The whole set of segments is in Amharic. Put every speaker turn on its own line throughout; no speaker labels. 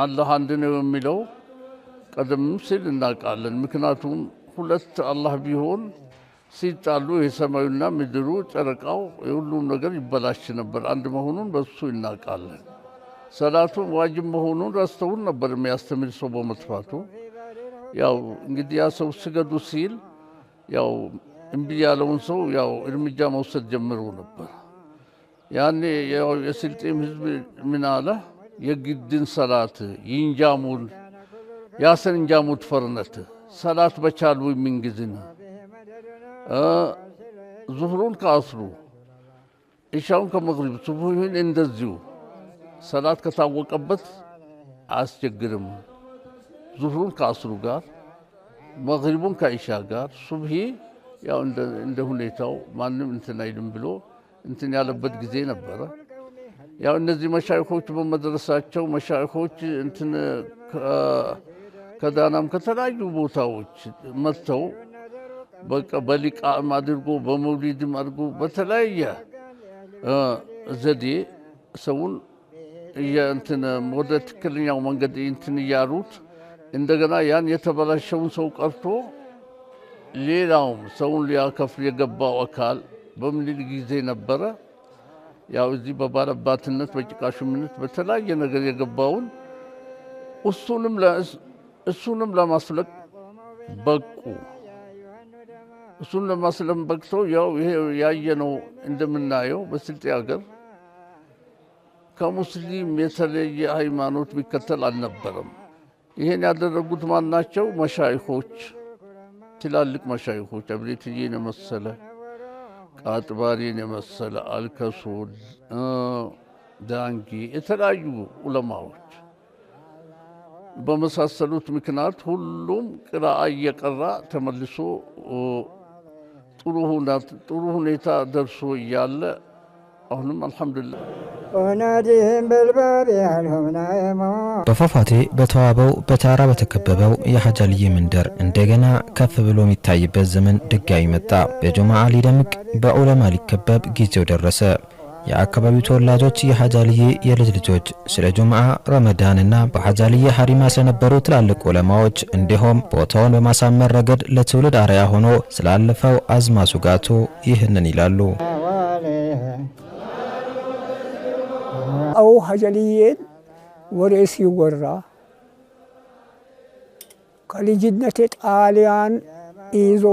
አላህ አንድ ነው የሚለው ቀደም ሲል እናውቃለን። ምክንያቱም ሁለት አላህ ቢሆን ሲጣሉ የሰማዩና ምድሩ ጨረቃው የሁሉም ነገር ይበላሽ ነበር። አንድ መሆኑን በሱ እናውቃለን። ሰላቱ ዋጅብ መሆኑን ረስተውን ነበር የሚያስተምር ሰው በመጥፋቱ። ያው እንግዲህ ያ ሰው ስገዱ ሲል ያው እምቢ ያለውን ሰው ያው እርምጃ መውሰድ ጀምሮ ነበር። ያኔ ያው የስልጤም ህዝብ ምን አለ? የግድን ሰላት ይንጃሙል ያሰን እንጃሙት ፈርነት ሰላት በቻሉ ምንግዝና ዙህሩን ከአስሩ ኢሻውን ከመግሪብ ሱብሁን እንደዚሁ ሰላት ከታወቀበት አያስቸግርም። ዙህሩን ከአስሩ ጋር መግሪቡን ከኢሻ ጋር ሱብሂ ያው እንደ ሁኔታው ማንም እንትን አይልም ብሎ እንትን ያለበት ጊዜ ነበረ። ያው እነዚህ መሻይኾች በመድረሳቸው መሻይኾች እንትን ከዳናም ከተለያዩ ቦታዎች መጥተው በቃ በሊቃም አድርጎ በመውሊድም አድርጎ በተለያየ ዘዴ ሰውን እንትን ወደ ትክክለኛው መንገድ እንትን እያሉት እንደገና ያን የተበላሸውን ሰው ቀርቶ ሌላውም ሰውን ሊያከፍል የገባው አካል በምን ጊዜ ነበረ? ያው እዚህ በባለባትነት በጭቃሹምነት በተለያየ ነገር የገባውን እሱንም ለማስለቅ በቁ። እሱን ለማስለም በቅተው ያው ይሄ ያየነው እንደምናየው በስልጤ ሀገር ከሙስሊም የተለየ ሃይማኖት ቢከተል አልነበረም። ይሄን ያደረጉት ማን ናቸው? መሻይኾች፣ ትላልቅ መሻይኾች አብሬትዬን የመሰለ ቃጥባሪን የመሰለ አልከሱል፣ ዳንጊ የተለያዩ ዑለማዎች በመሳሰሉት ምክንያት ሁሉም ቅራአ እየቀራ ተመልሶ ጥሩ ሁኔታ ደርሶ እያለ አሁንም አልሐምዱሊላህ
በፏፏቴ በተዋበው በተራራ በተከበበው የሐጃልዬ መንደር እንደገና ከፍ ብሎ የሚታይበት ዘመን ድጋሚ መጣ። በጁማዓ ሊደምቅ በዑለማ ሊከበብ ጊዜው ደረሰ። የአካባቢው ተወላጆች የሐጃልዬ የልጅ ልጆች ስለ ጁማዓ ረመዳንና በሐጃልዬ ሐሪማ ስለነበሩ ትላልቅ ዑለማዎች እንዲሁም ቦታውን በማሳመር ረገድ ለትውልድ አርአያ ሆኖ ስላለፈው አዝማሱ ጋቱ ይህንን ይላሉ።
አው ሐጃልዬን ወሬስ ይወራ ከልጅነቴ ጣሊያን ይዞ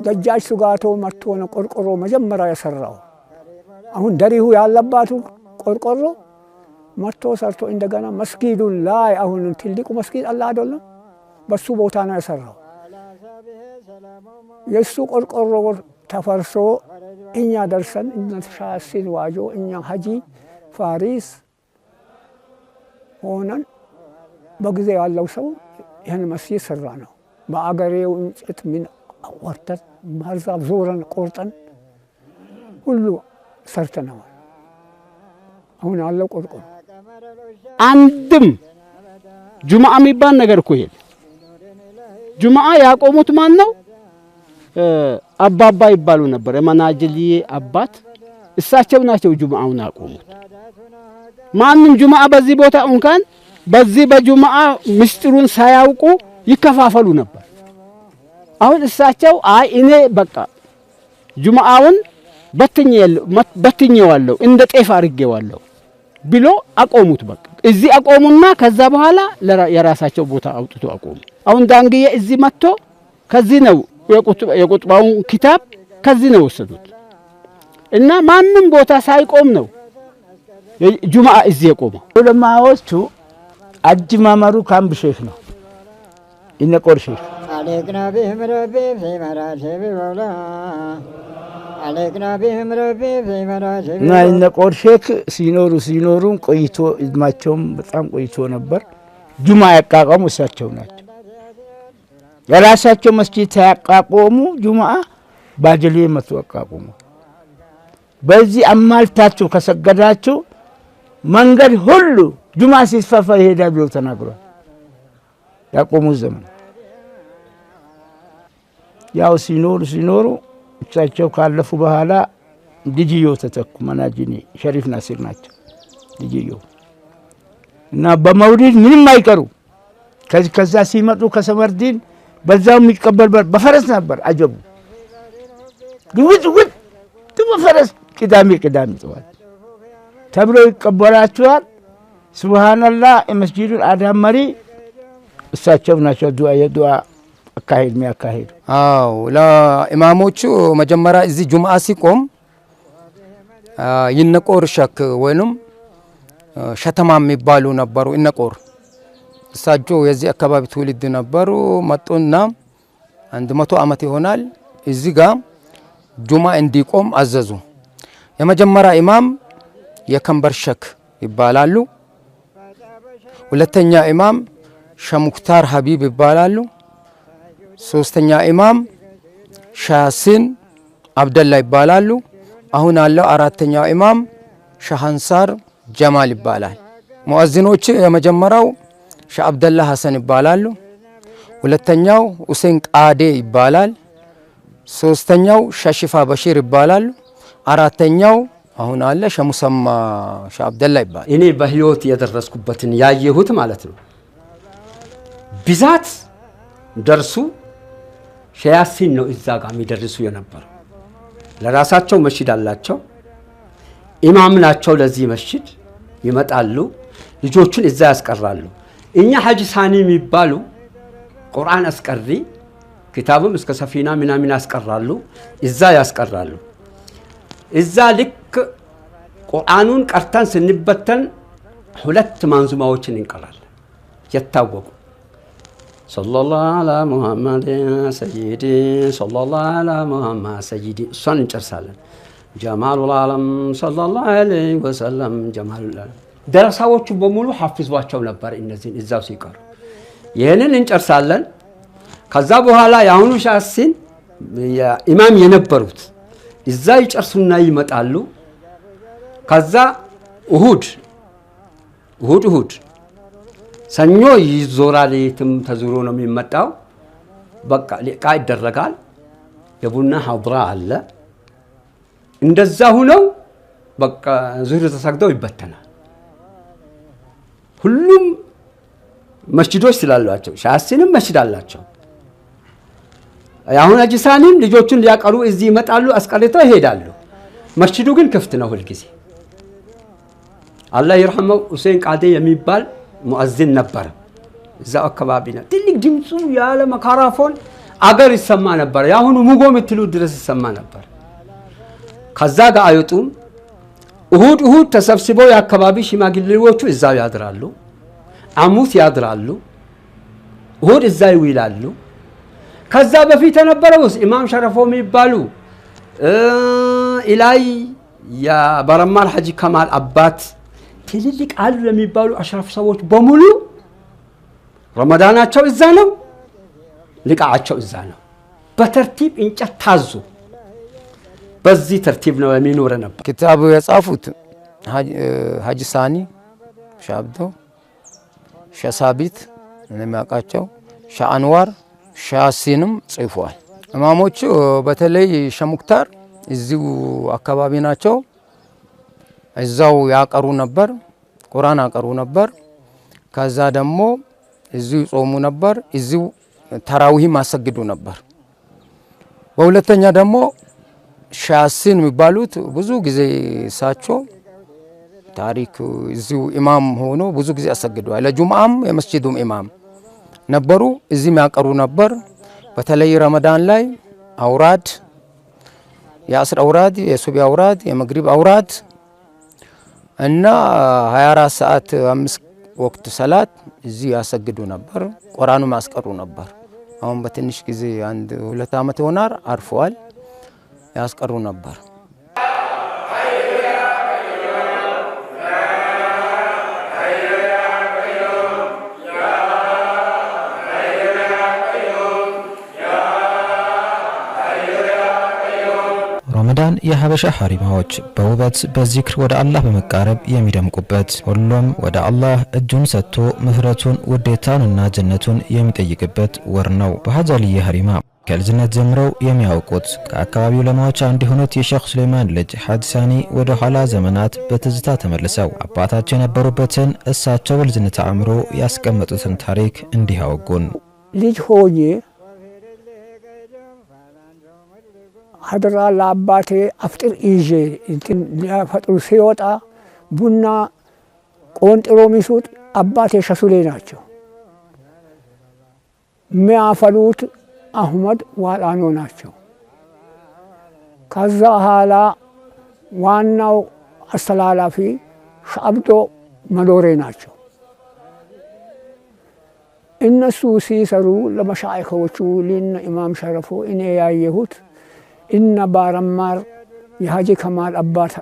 ደጃች ሱጋቶ መጥቶ ነው ቆርቆሮ መጀመሪያ የሰራው። አሁን ደሪሁ ያለባቱ ቆርቆሮ መጥቶ ሰርቶ እንደገና መስጊዱን ላይ አሁን ትልቁ መስጊድ አለ አይደለም? በሱ ቦታ ነው የሰራው። የሱ ቆርቆሮ ተፈርሶ እኛ ደርሰን እንሻሲን ዋጆ እኛ ሀጂ ፋሪስ ሆነን በጊዜ ያለው ሰው ይህን መስጊድ ሰራ ነው። በአገሬው እንጨት ምን ወርተን ማርዛብ ዞረን ቆርጠን ሁሉ ሰርተናል። አሁን ያለው ቆርቆሮ
አንድም ጁማዓ የሚባል ነገር እኮ የለም። ጁማዓ ያቆሙት ማን ነው? አባባ ይባሉ ነበር፣ የመናጅልዬ አባት እሳቸው ናቸው ጁማዓውን ያቆሙት። ማንም ጁማዓ በዚህ ቦታ እንኳን በዚህ በጁማዓ ምስጢሩን ሳያውቁ ይከፋፈሉ ነበር። አሁን እሳቸው አይ እኔ በቃ ጁማዓውን በትኜዋለሁ እንደ ጤፍ አድርጌዋለሁ ብሎ አቆሙት። በቃ እዚህ አቆሙና ከዛ በኋላ የራሳቸው ቦታ አውጥቶ አቆሙ። አሁን ዳንግዬ እዚህ መጥቶ ከዚህ ነው የቁጥባውን ኪታብ ከዚህ ነው ወሰዱት እና ማንም ቦታ ሳይቆም ነው ጁማዓ እዚህ የቆመው።
ዑለማዎቹ አጅማመሩ ካምብ ሼክ ነው እነ ቆርሼክ አለክና ቢህም ረቢ ፊመራቲብ ወላ አለክና ቢህም ረቢ ፊመራቲብ እና እነ ቆርሼክ ሲኖሩ ቆይቶ እድማቸውም በጣም ቆይቶ ነበር። ጁማዓ ያቋቋሙ እሳቸው ናቸው። የራሳቸው መስጂድ ያቋቋሙ ጁማዓ ባጀልዬ መጥቶ ያቋቋሙ። በዚህ አማልታችሁ ከሰገዳችሁ መንገድ ሁሉ ጁማዓ ሲስፋፋ ይሄዳል ብለው ተናግሯል። ያቆሙ ዘመን ያው ሲኖሩ እሳቸው ካለፉ በኋላ ልጅዮ ተተኩ። መናጅኒ ሸሪፍ ናሲር ናቸው ልጅዮ። እና በመውሊድ ምንም አይቀሩ። ከዛ ሲመጡ ከሰመርዲን በዛው የሚቀበል በፈረስ ነበር። አጀቡ ግውጥ በፈረስ ቅዳሜ ጠዋት ተብሎ ይቀበላቸዋል። ሱብሃንአላህ የመስጂዱን አዳም መሪ እሳቸው ናቸው። የዱዓ አካሄድ የሚያካሄዱ።
አዎ ለኢማሞቹ መጀመሪያ እዚህ ጁምዓ ሲቆም ይነቆር ሸክ ወይንም ሸተማ የሚባሉ ነበሩ። ይነቆር እሳቸው የዚህ አካባቢ ትውልድ ነበሩ። መጡና 100 ዓመት ይሆናል እዚህ ጋር ጁምዓ እንዲቆም አዘዙ። የመጀመሪያ ኢማም የከንበር ሸክ ይባላሉ። ሁለተኛ ኢማም ሸሙክታር ሀቢብ ይባላሉ። ሶስተኛ ኢማም ሻሲን አብደላ ይባላሉ። አሁን ያለው አራተኛው ኢማም ሻሃንሳር ጀማል ይባላል። ሙአዚኖች የመጀመሪያው ሻህ አብደላ ሐሰን ይባላሉ። ሁለተኛው ሁሴን ቃዴ ይባላል። ሶስተኛው ሻሽፋ በሺር ይባላሉ። አራተኛው አሁን አለ ሸሙሰማ ሻህ አብደላ ይባላል።
እኔ በህይወት የደረስኩበትን ያየሁት ማለት ነው። ብዛት ደርሱ ሸያሲን ነው እዛ ጋር የሚደርሱ የነበረው። ለራሳቸው መስጂድ አላቸው። ኢማም ናቸው። ለዚህ መስጂድ ይመጣሉ። ልጆቹን እዛ ያስቀራሉ። እኛ ሐጂ ሳኒ የሚባሉ ቁርአን አስቀሪ ኪታብም እስከ ሰፊና ምናምን ያስቀራሉ። እዛ ያስቀራሉ። እዛ ልክ ቁርአኑን ቀርተን ስንበተን 2 ማንዙማዎችን እንቀራለን የታወቁ ሰለላሁ ዐላ ሙሐመድ ሰይዲ ሰለላሁ ዐላ ሙሐመድ ሰይዲ እሷን እንጨርሳለን። ጀማሉል ዓለም ሰለላሁ ዐለይሂ ወሰለም ጀማሉል ዓለም ደረሳዎቹ በሙሉ ሐፍዟቸው ነበር። እነዚህን እዛው ሲቀሩ ይህንን እንጨርሳለን። ከዛ በኋላ የአሁኑ ሻሲን ኢማም የነበሩት እዛ ይጨርሱና ይመጣሉ። ከዛ እሁድ ሰኞ ይዞራል። የትም ተዙሮ ነው የሚመጣው። በቃ ሊቃ ይደረጋል። የቡና ሐድራ አለ። እንደዛ ሁነው በቃ ዙህር ተሰግደው ይበተናል። ሁሉም መስጂዶች ስላሏቸው ሻሲንም መስጂድ አላቸው። አሁን ሐጂ ሳኒም ልጆቹን ሊያቀሩ እዚህ ይመጣሉ። አስቀርተው ይሄዳሉ። መስጂዱ ግን ክፍት ነው ሁልጊዜ። አላህ ይርሐመው ሁሴን ቃዴ የሚባል ሙአዚን ነበር። እዛ አካባቢ ነው። ትልቅ ድምፁ ያለ ማይክሮፎን አገር ይሰማ ነበር። ያሁኑ ሙጎ ምትሉ ድረስ ይሰማ ነበር። ከዛ ጋር አይጡም። እሁድ ተሰብስበው የአካባቢ ሽማግሌዎቹ እዛው ያድራሉ። አሙስ ያድራሉ። እሁድ እዛ ይውላሉ። ከዛ በፊት የነበረው ኢማም ሸረፎ የሚባሉ ኢላይ የበረማል ሐጂ ከማል አባት ትልልቅ አሉ የሚባሉ አሽራፍ ሰዎች በሙሉ ረመዳናቸው እዛ ነው፣ ሊቃቸው እዛ ነው። በተርቲብ እንጨት ታዙ። በዚህ ተርቲብ ነው የሚኖር ነበር።
ኪታቡ የጻፉት ሐጂ ሳኒ ሻብዶ ሸሳቢት ለማቃቸው ሻአንዋር ሻሲንም ጽፏል። ኢማሞቹ በተለይ ሸሙክታር እዚሁ አካባቢ ናቸው። እዛው ያቀሩ ነበር፣ ቁርአን ያቀሩ ነበር። ከዛ ደግሞ እዚሁ ጾሙ ነበር፣ እዚሁ ተራዊህ ማሰግዱ ነበር። በሁለተኛ ደግሞ ሻሲን የሚባሉት ብዙ ጊዜ እሳቸው ታሪክ እዚሁ ኢማም ሆኖ ብዙ ጊዜ አሰግደዋል። ለጁምዓም የመስጂዱም ኢማም ነበሩ። እዚህም ያቀሩ ነበር። በተለይ ረመዳን ላይ አውራድ፣ የአስር አውራድ፣ የሱቢ አውራድ፣ የመግሪብ አውራድ እና 24 ሰዓት 5 ወቅት ሰላት እዚህ ያሰግዱ ነበር። ቁርአኑም ያስቀሩ ነበር። አሁን በትንሽ ጊዜ 1-2 ዓመት ይሆናል አርፈዋል። ያስቀሩ ነበር።
ረመዳን የሀበሻ ሐሪማዎች በውበት በዚክር ወደ አላህ በመቃረብ የሚደምቁበት፣ ሁሉም ወደ አላህ እጁን ሰጥቶ ምህረቱን ውዴታውንና ጀነቱን የሚጠይቅበት ወር ነው። በሀጂ አልይ ሐሪማ ከልጅነት ጀምረው የሚያውቁት ከአካባቢው ዑለማዎች አንዱ የሆኑት የሼክ ሱሌማን ልጅ ሐጂ ሳኒ ወደ ኋላ ዘመናት በትዝታ ተመልሰው አባታቸው የነበሩበትን እሳቸው በልጅነት አእምሮ ያስቀመጡትን ታሪክ እንዲህ አወጉን።
ልጅ ሆኜ ሀድራ ለአባቴ አፍጥር ይዤ እንትን ሊያፈጥሩ ሲወጣ ቡና ቆንጥሮ ሚሱት አባቴ ሸሱሌ ናቸው። የሚያፈሉት አህመድ ዋላኖ ናቸው። ከዛ ኋላ ዋናው አስተላላፊ ሻብዶ መዶሬ ናቸው። እነሱ ሲሰሩ ለመሻይኾቹ ለነ ኢማም ሸረፎ እኔ ያየሁት እነ ባረማር የሀጂ ከማል አባት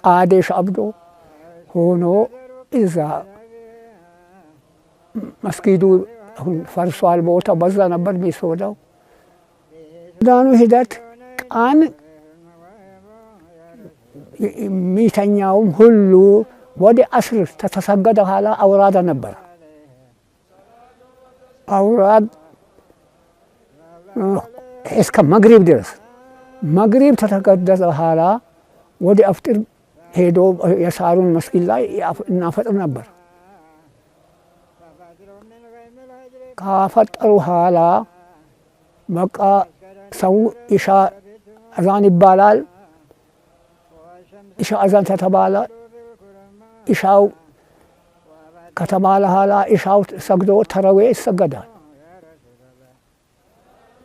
ቃዴ ሻብዶ ሆኖ እዛ መስጊዱ አሁን ፈርሷል። ቦታ በዛ ነበር የሚሰወዳው። ዳኑ ሂደት ቃን ሚተኛውም ሁሉ ወደ አስር ተተሰገደ ኋላ አውራዳ ነበር። አውራድ እስከ መግሪብ ድረስ መግሪብ ተተገደዘ ኋላ ወደ አፍጥር ሄዶ የሳሩን መስጊድ ላይ እናፈጥር ነበር። ካፈጠሩ ኋላ በቃ ሰው ኢሻ አዛን ይባላል። ኢሻ አዛን ተተባለ። ኢሻው ከተባለ ኋላ ኢሻው ሰግዶ ተረዌ ይሰገዳል።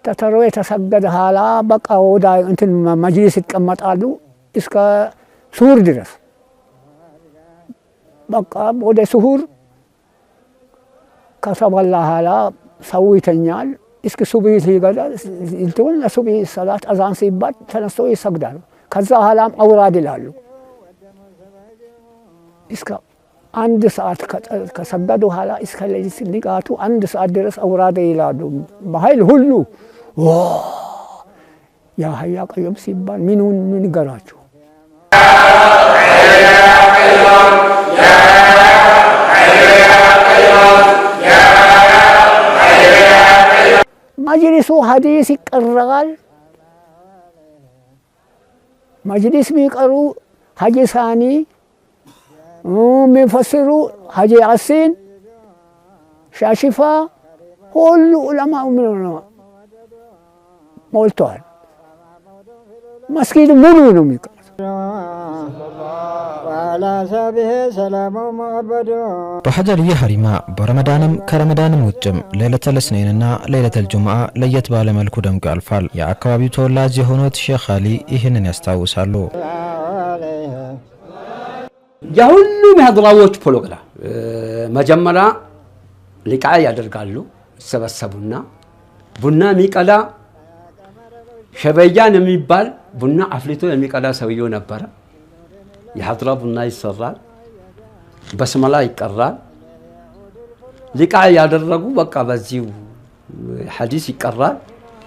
ተተረዌ ተሰገደ ኋላ በቃ ወዳ እንትን መጅሊስ ይቀመጣሉ እስከ ሱሁር ድረስ። በቃ ወደ ሱሁር ከተበላ ኋላ ሰው ይተኛል። እስከ ሱብሂ ይገዳል። እንትን ለሱብሂ ሰላት አዛን ሲባል ተነስቶ ይሰግዳሉ። ከዛ ኋላም አውራድ ይላሉ። እስከ አንድ ሰዓት ከሰገዱ ኋላ እስከ ሌሊት ንጋቱ አንድ ሰዓት ድረስ አውራድ ይላሉ። በኃይል ሁሉ ያ ሀያ ቀየም ሲባል ምኑን ንገራችሁ። መጅሊሱ ሀዲስ ይቀራል። መጅሊስ የሚቀሩ ሀጂ ሳኒ የሚፈስሩ ሀጂ ያሲን ሻሽፋ ሁሉ ዑለማው ሞልተዋል። መስጊድ ሙሉ ነው የሚቀር።
በሐጀርየ ሀሪማ በረመዳንም ከረመዳንም ውጭም ለይለተል እስነይንና ለይለተል ጁምዓ ለየት ባለ መልኩ ደምቆ ያልፋል። የአካባቢው ተወላጅ የሆኑት ሼክ አሊ ይህንን ያስታውሳሉ።
የሁሉም የሀድራዎች ፕሮግራም መጀመሪያ ሊቃ ያደርጋሉ። ይሰበሰቡና ቡና የሚቀዳ ሸበያን የሚባል ቡና አፍልቶ የሚቀዳ ሰውየው ነበረ። የሀድራ ቡና ይሰራል፣ በስመላ ይቀራል። ሊቃ ያደረጉ በቃ በዚሁ ሐዲስ ይቀራል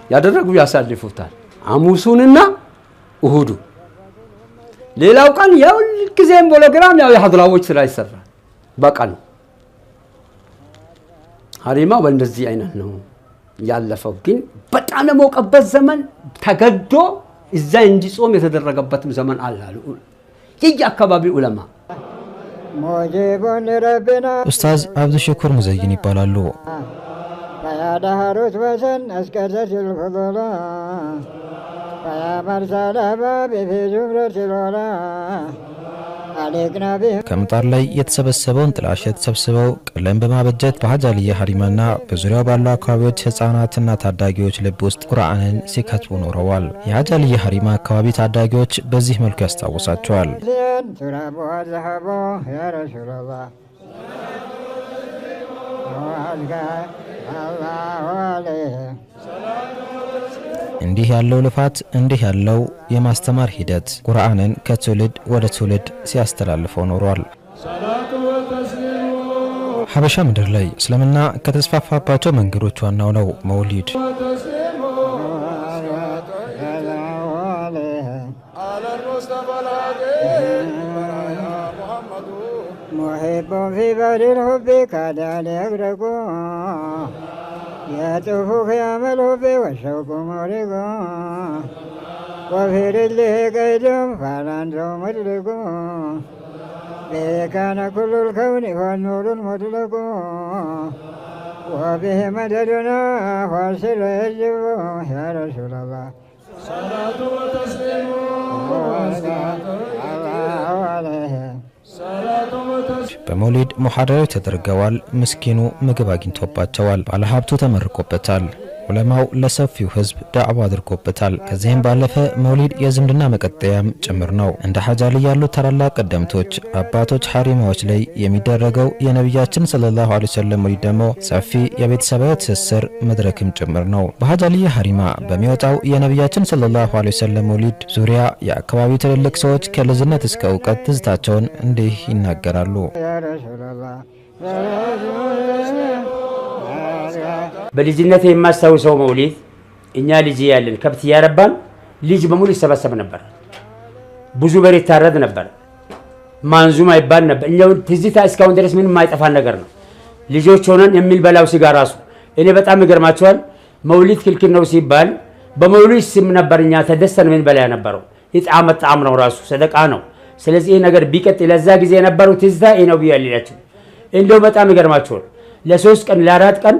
ያደረጉ ያሳልፉታል። ሐሙሱንና እሁዱ ሌላው ቀን ያው ጊዜም ፕሮግራም ያው የሀድራዎች ስራ ይሰራል። በቀኑ ሀሪማ በእንደዚህ አይነት ነው ያለፈው። ግን በጣም የሞቀበት ዘመን ተገዶ እዛ እንዲጾም የተደረገበትም ዘመን አላሉ የየአካባቢው ዑለማ።
ኡስታዝ አብዱ ሸኩር ሙዘይን ይባላሉ።
ፈያዳሃሩት በሰን አስቀደስ ልፈዶላ ፈያመርሳላባ በፊዙምረት ሎላ
ከምጣር ላይ የተሰበሰበውን ጥላሸት ሰብስበው ቀለም በማበጀት በሐጃልየ ሀሪማና በዙሪያው ባሉ አካባቢዎች ህፃናትና ታዳጊዎች ልብ ውስጥ ቁርአንን ሲከትቡ ኖረዋል። የሐጃልየ ሀሪማ አካባቢ ታዳጊዎች በዚህ መልኩ ያስታውሳቸዋል። እንዲህ ያለው ልፋት እንዲህ ያለው የማስተማር ሂደት ቁርአንን ከትውልድ ወደ ትውልድ ሲያስተላልፈው ኖሯል። ሐበሻ ምድር ላይ እስልምና ከተስፋፋባቸው መንገዶች ዋናው ነው መውሊድ።
يطوف يعملوا به والشوق مريق وفي رجله قيد فالعنده مطلق به كان كل الكون فالنور المطلق وبه مددنا فارسل يجب يا رسول الله صلاة وتسليم الله عليه
በመውሊድ ሙሐደራዎች ተደርገዋል። ምስኪኑ ምግብ አግኝቶባቸዋል። ባለሀብቱ ተመርቆበታል። ዑለማው ለሰፊው ህዝብ ዳዕዋ አድርጎበታል። ከዚህም ባለፈ መውሊድ የዝምድና መቀጠያም ጭምር ነው። እንደ ሐጅ አሊ ያሉ ታላላቅ ቀደምቶች አባቶች ሐሪማዎች ላይ የሚደረገው የነቢያችን ሰለላሁ ዐለይሂ ወሰለም መውሊድ ደግሞ ሰፊ የቤተሰባዊ ትስስር መድረክም ጭምር ነው። በሐጅ አሊ ሐሪማ በሚወጣው የነቢያችን ሰለላሁ ዐለይሂ ወሰለም መውሊድ ዙሪያ የአካባቢው ትልልቅ ሰዎች ከልጅነት እስከ እውቀት ትዝታቸውን እንዲህ ይናገራሉ።
በልጅነት የማስታውሰው መውሊድ እኛ ልጅ ያለን ከብት ያረባን ልጅ በሙሉ ይሰበሰብ ነበር። ብዙ በሬ ታረድ ነበር። ማንዙማ ይባል ነበር። እኛው ትዝታ እስካሁን ድረስ ምንም የማይጠፋን ነገር ነው። ልጆች ሆነን የሚልበላው ስጋ ራሱ እኔ በጣም ይገርማቸዋል። መውሊድ ክልክል ነው ሲባል በመውሊድ ስም ነበር እኛ ተደስተን ምን በላ ነበረው። ኢጣም ጣም ነው ራሱ ሰደቃ ነው። ስለዚህ ይሄ ነገር ቢቀጥል ለዛ ጊዜ የነበረው ትዝታ ይሄ ነው ብያለሁ። እንደው በጣም ይገርማቸዋል። ለ3 ቀን ለ4 ቀን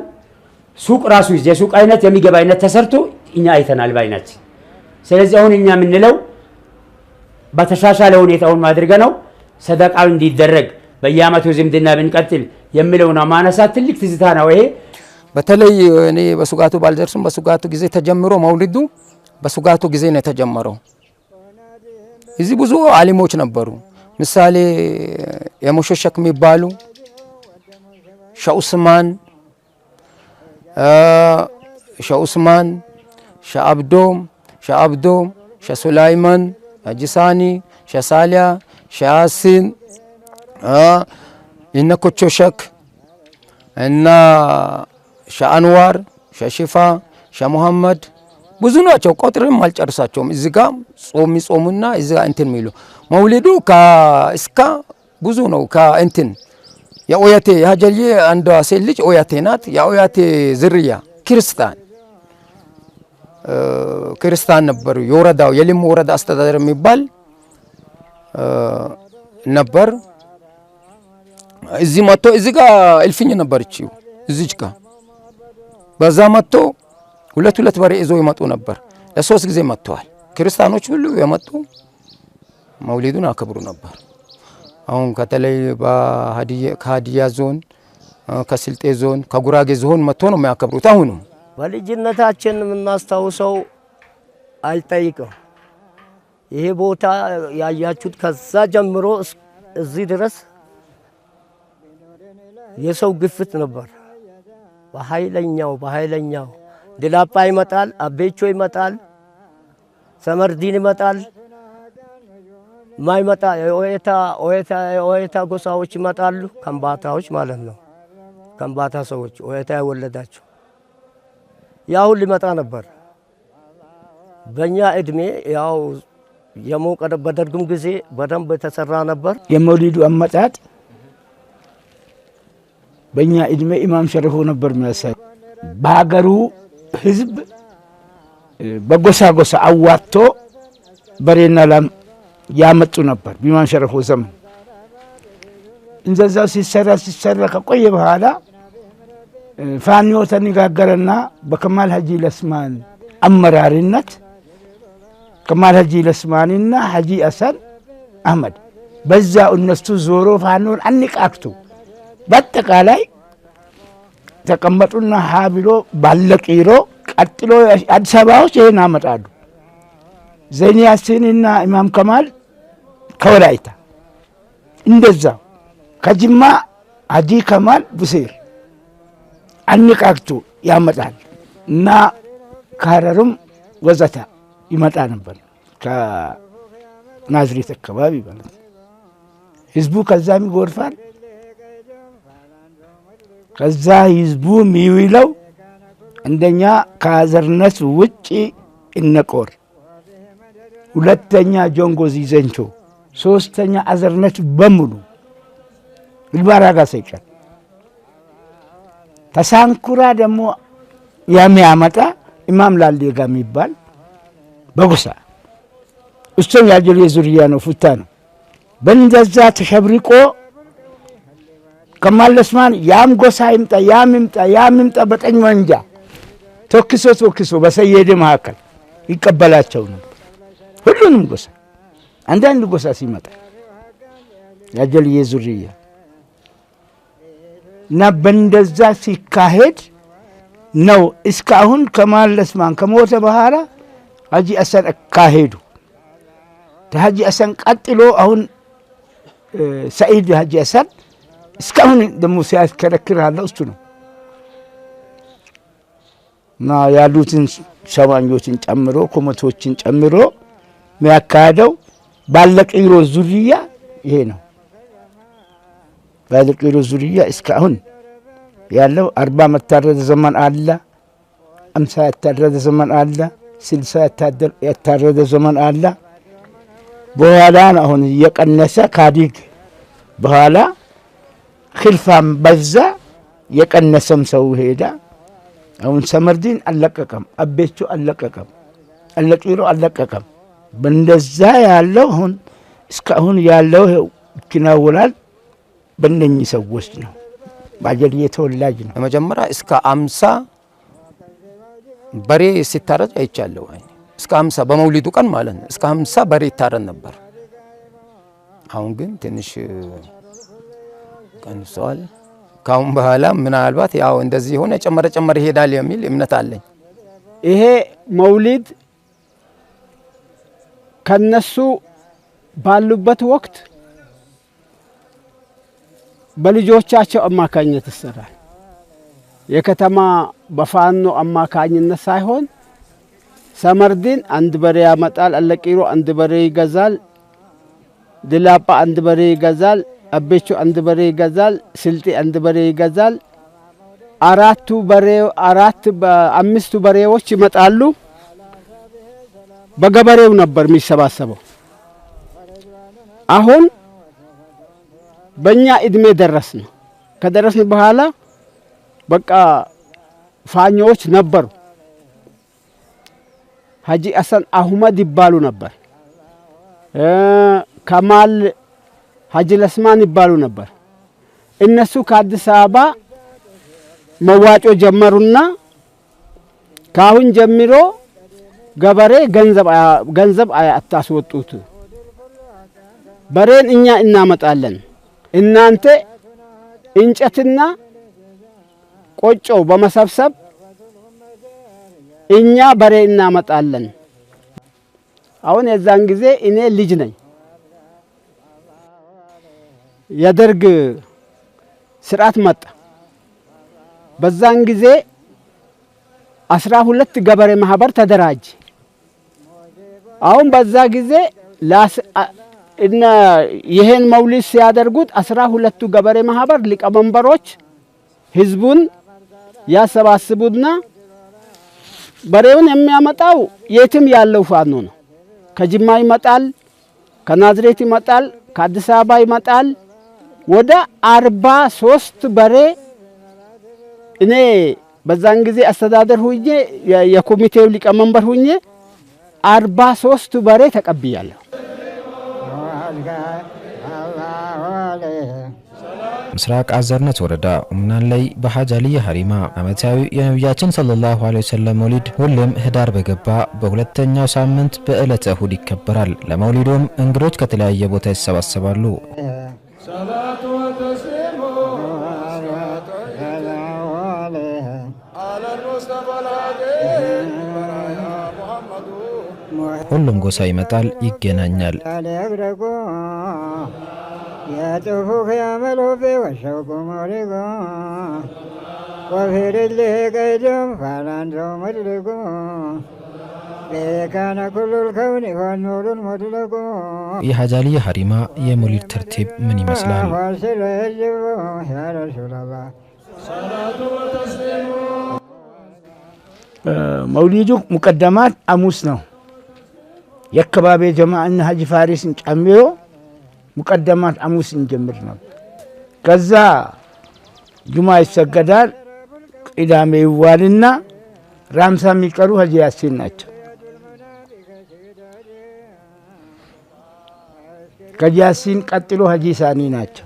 ሱቅ ራሱ የሱቅ አይነት የሚገባ አይነት ተሰርቶ እኛ አይተናል ባይናችን። ስለዚህ አሁን እኛ የምንለው በተሻሻለ ሁኔታውን ማድረግ ነው። ሰደቃው እንዲደረግ በየአመቱ ዝምድና ብንቀጥል የሚለውና ማነሳት ትልቅ ትዝታ ነው። ይሄ
በተለይ እኔ በሱጋቱ ባልደርስም በሱጋቱ ጊዜ ተጀምሮ መውሊዱ በሱጋቱ ጊዜ ነው የተጀመረው። እዚህ ብዙ አሊሞች ነበሩ። ምሳሌ የሙሸሸክ የሚባሉ ሸኡስማን ሸአብዶም ሸሱላይማን ሸጂሳኒ ሸሳሊያ ሸያሲን ይነኮቾሸክ እና ሸአንዋር ሸሽፋ ሸሙሐመድ ብዙ ናቸው። ቆጥርም አልጨርሳቸውም። እዚህ ጋር ጾም ይጾሙና እዚህ ጋር እንትን የሚሉ መውሊዱ እስከ ብዙ ነው። ከእንትን የኦያቴ የሀጀልዬ አንዷ ሴት ልጅ ኦያቴ ናት። የኦያቴ ዝርያ ክርስቲያን ነበሩ። የወረዳው የሊሙ ወረዳ አስተዳደር የሚባል ነበር። እዚህ መጥቶ እዚህ ጋር እልፍኝ ነበረች። እዚች ጋር በዛ መጥቶ ሁለት በሬ ይዞ ይመጡ ነበር። ለ3 ጊዜ መጥተዋል። ክርስቲያኖች ሁሉ የመጡ መውሊዱን አከብሩ ነበር። አሁን ከተለይ ከሀዲያ ዞን፣ ከስልጤ ዞን፣ ከጉራጌ ዞን መጥቶ ነው የሚያከብሩት። አሁን
በልጅነታችን የምናስታውሰው አይጠይቅም። ይሄ ቦታ ያያችሁት ከዛ ጀምሮ እዚህ ድረስ የሰው ግፍት ነበር። በኃይለኛው ድላጳ ይመጣል፣ አቤቾ ይመጣል፣ ሰመርዲን ይመጣል። ማይመጣ ኦየታ ጎሳዎች ይመጣሉ። ከምባታዎች ማለት ነው። ከምባታ ሰዎች ኦየታ የወለዳቸው ያው ሊመጣ ነበር። በእኛ እድሜ ያው የሞቀ በደርግም ጊዜ በደንብ የተሰራ ነበር።
የመውሊዱ አመጣጥ በእኛ እድሜ ኢማም ሸረፎ ነበር የሚያሳይ። በሀገሩ ህዝብ በጎሳ አዋጥቶ በሬና ላም ያመጡ ነበር። በኢማም ሸረፎ ዘመን እንደዛው ሲሰራ ከቆየ በኋላ ፋኖ ተነጋገረና በከማል ሀጂ ለስማን አመራሪነት ከማል ሀጂ ለስማንና ሀጂ አሰን አህመድ በዛ እነሱ ዞሮ ፋኖን አንቃክቱ በአጠቃላይ ተቀመጡና ሀብሎ ባለቂሮ ቀጥሎ አዲስ አበባ ውስጥ ይሄን አመጣሉ። ዘይኒ ያሲንና ኢማም ከማል ከወላይታ እንደዛ ከጅማ ሀጂ ከማል ቡሴር አንቃክቱ ያመጣል እና ከሀረርም ወዘተ ይመጣ ነበር። ከናዝሬት አካባቢ ማለት ህዝቡ ከዛም ይጎርፋል። ከዛ ህዝቡ የሚውለው አንደኛ ከአዘርነት ውጪ እነቆር፣ ሁለተኛ ጆንጎዚ ዘንቾ፣ ሶስተኛ አዘርነት በሙሉ ግልባራ ጋር ሳይቀር ተሳንኩራ ደግሞ
የሚያመጣ ኢማም ላሊጋ የሚባል በጎሳ እሱም የአጀሌ ዙሪያ ነው፣ ፉታ ነው። በእንደዛ ተሸብርቆ ከማል ዑስማን ያም ጎሳ ይምጣ በቀኝ መንጃ ተክሶ በሰየድ መካከል ይቀበላቸው ነው ሁሉንም ጎሳ። አንዳንድ ጎሳ ሲመጣ የአጀሌ ዙሪያ እና በእንደዛ ሲካሄድ ነው እስካሁን ከማል ዑስማን ከሞተ በኋላ ሀጂ ሐሰን አካሄዱ። ሀጂ ሐሰን ቀጥሎ አሁን ሰዒድ ሀጂ ሐሰን እስካሁን ደግሞ ሲያስከረክር ያለው እሱ ነው እና ያሉትን ሸማኞችን ጨምሮ ኮመቶችን ጨምሮ የሚያካሄደው ባለቂሮ ዙሪያ ይሄ ነው። ባለቂሮ ዙሪያ እስካሁን ያለው 40 መታረደ ዘመን አለ፣ 50 የታረደ ዘመን አለ፣ 60 የታረደ ዘመን አለ። በኋላ አሁን እየቀነሰ ካዲግ በኋላ ኺልፋም በዛ የቀነሰም ሰው ሄዳ። አሁን ሰመርዲን አለቀቀም፣ አቤቹ አለቀቀም፣ አለቂሮ አለቀቀም። በእንደዛ ያለው አሁን እስካሁን ያለው ይከናወናል በእነኚህ ሰዎች ነው። ባጀሌ ተወላጅ ነው።
መጀመሪያ እስከ 50 በሬ ሲታረድ አይቻለሁ። እስከ 50 በመውሊዱ ቀን ማለት ነው። እስከ 50 በሬ ይታረድ ነበር። አሁን ግን ትንሽ ቀንሷል። ካሁን በኋላ ምናልባት ያው እንደዚህ ሆነ ጨመረ ይሄዳል የሚል እምነት አለኝ።
ይሄ መውሊድ ከነሱ ባሉበት ወቅት በልጆቻቸው አማካኝነት ይሰራል። የከተማ በፋኖ አማካኝነት ሳይሆን ሰመርዲን አንድ በሬ ያመጣል፣ አለቂሮ አንድ በሬ ይገዛል፣ ድላጳ አንድ በሬ ይገዛል፣ አቤቹ አንድ በሬ ይገዛል፣ ስልጤ አንድ በሬ ይገዛል። አምስቱ በሬዎች ይመጣሉ። በገበሬው ነበር የሚሰባሰበው። አሁን በእኛ እድሜ ደረስን። ከደረስን በኋላ በቃ ፋኞች ነበሩ። ሀጂ ሐሰን አህመድ ይባሉ ነበር። ከማል ሀጂ ለስማን ይባሉ ነበር። እነሱ ከአዲስ አበባ መዋጮ ጀመሩና ካሁን ጀምሮ ገበሬ ገንዘብ አታስወጡት፣ በሬን እኛ እናመጣለን፣ እናንተ እንጨትና ቆጮ በመሰብሰብ እኛ በሬ እናመጣለን። አሁን የዛን ጊዜ እኔ ልጅ ነኝ። የደርግ ስርዓት መጣ። በዛን ጊዜ 12 ገበሬ ማህበር ተደራጀ። አሁን በዛ ጊዜ እና ይሄን መውሊድ ሲያደርጉት 12ቱ ገበሬ ማህበር ሊቀመንበሮች ህዝቡን ያሰባስቡና በሬውን የሚያመጣው የትም ያለው ፋኖ ነው። ከጅማ ይመጣል፣ ከናዝሬት ይመጣል፣ ከአዲስ አበባ ይመጣል። ወደ 43 በሬ እኔ በዛን ጊዜ አስተዳደር ሁኜ የኮሚቴው ሊቀመንበር ሁኜ 43 በሬ ተቀብያለሁ።
ምስራቅ አዘርነት ወረዳ ኡምናን ላይ በሐጂ አልይ ሀሪማ ዓመታዊ የነቢያችን ሰለላሁ ዐለይሂ ወሰለም መውሊድ ሁሌም ህዳር በገባ በሁለተኛው ሳምንት በዕለተ እሁድ ይከበራል። ለመውሊዱም እንግዶች ከተለያየ ቦታ ይሰባሰባሉ። ሁሉም ጎሳ ይመጣል፣ ይገናኛል።
يطوف يعملوا في والشوق مريقا وفي رجله قيدهم فلانهم مدلقا كان كل الكون والنور المدلق
የሐጂ አልይ ሀሪማ የመውሊድ ተርቲብ ምን ይመስላል?
يا رسول الله
መውሊዱ ሙቀደማት አሙስ ነው። የአካባቢ ጀማዓና ሀጂ ፋሪስን ጨምሮ ሙቀደማት አሙስ እንጀምር ነው። ከዛ ጁማ ይሰገዳል፣ ቅዳሜ ይዋልና ራምሳ የሚቀሩ ሀጂ ያሲን ናቸው። ከሀጂ ያሲን ቀጥሎ ሀጂ ሳኒ ናቸው።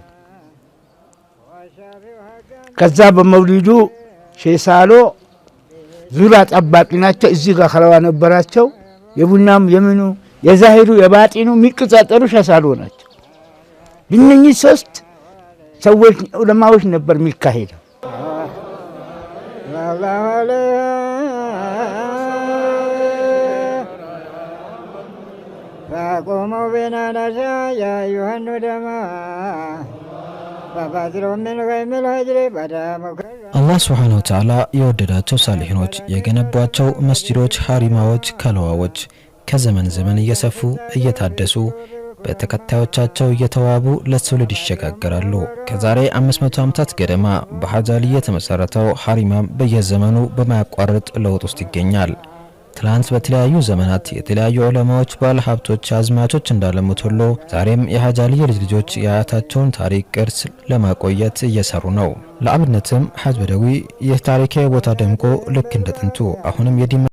ከዛ በመውሊዱ ሼሳሎ ዙሪያ ጠባቂ ናቸው። እዚህ ጋር ከለዋ ነበራቸው። የቡናም የምኑ የዛሂሩ የባጢኑ የሚቆጣጠሩ ሼሳሎ ናቸው። እነኚህ ሶስት ሰዎች ዑለማዎች ነበር የሚካሄደው።
فقوموا بنا نشاء يا أيها الندماء فبادروا من غيم الهجر بدا مكرم
አላህ ሱብሓነሁ ወተዓላ የወደዳቸው ሳሊሂኖች የገነቧቸው መስጂዶች፣ ሐሪማዎች፣ ከለዋዎች ከዘመን ዘመን እየሰፉ እየታደሱ በተከታዮቻቸው እየተዋቡ ለትውልድ ይሸጋገራሉ። ከዛሬ 500 ዓመታት ገደማ በሐጂ አሊ የተመሰረተው ሐሪማም በየዘመኑ በማያቋርጥ ለውጥ ውስጥ ይገኛል። ትላንት በተለያዩ ዘመናት የተለያዩ ዑለማዎች፣ ባለሀብቶች፣ አዝማቾች እንዳለሙት ሁሉ ዛሬም የሐጂ አሊ ልጆች የአያታቸውን ታሪክ ቅርስ ለማቆየት እየሰሩ ነው። ለአብነትም ሐጅ በደዊ ይህ ታሪካዊ ቦታ ደምቆ ልክ እንደ ጥንቱ አሁንም